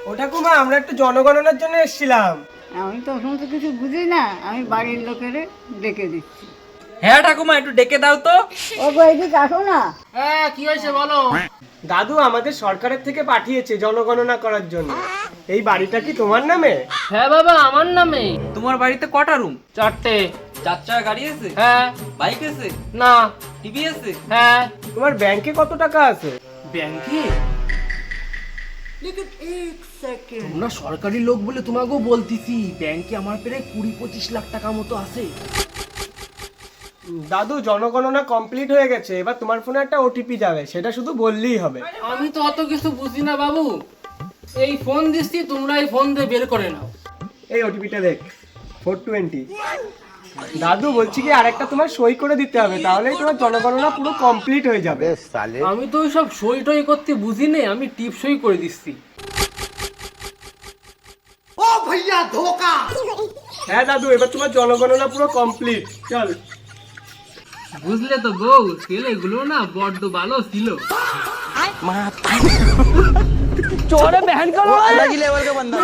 ও ঠাকুমা, আমরা একটু জনগণনার জন্য এসেছিলাম। আমি তো সমস্ত কিছু বুঝি না, আমি বাড়ির লোকের ডেকে দিচ্ছি। হ্যাঁ ঠাকুমা, একটু ডেকে দাও তো। ও গো, এদিকে আসো না। হ্যাঁ, কি হয়েছে বলো। দাদু, আমাদের সরকারের থেকে পাঠিয়েছে জনগণনা করার জন্য। এই বাড়িটা কি তোমার নামে? হ্যাঁ বাবা, আমার নামে। তোমার বাড়িতে কটা রুম? 4টে। 4 চাকা গাড়ি আছে? হ্যাঁ। বাইক আছে? না। টিভি আছে? হ্যাঁ। তোমার ব্যাংকে কত টাকা আছে? ব্যাংকে? তোমরা সরকারি লোক বলে তোমাকেও বলতেছি, ব্যাংকে আমার প্রায় 20-25 লাখ টাকা মতো আছে। দাদু, জনগণনা কমপ্লিট হয়ে গেছে, এবার তোমার ফোনে একটা ওটিপি যাবে, সেটা শুধু বললেই হবে। আমি তো অত কিছু বুঝি না বাবু, এই ফোন দিচ্ছি, তোমরা এই ফোন দিয়ে বের করে নাও। এই ওটিপিটা দেখ, 420। দাদু বলছি কি, আরেকটা তোমার সই করে দিতে হবে, তাহলেই তোমার জনগণনা পুরো কমপ্লিট হয়ে যাবে। আমি তো ওইসব সই টই করতে বুঝি না, আমি টিপ সই করে দিচ্ছি। হ্যাঁ দাদু, এবার তোমার জনগণনা পুরো কমপ্লিট। চল। বুঝলে তো বউ, ছেলেগুলো না বড্ড ভালো ছিল। চোরে বহন করো। अलग ही लेवल का बंदा।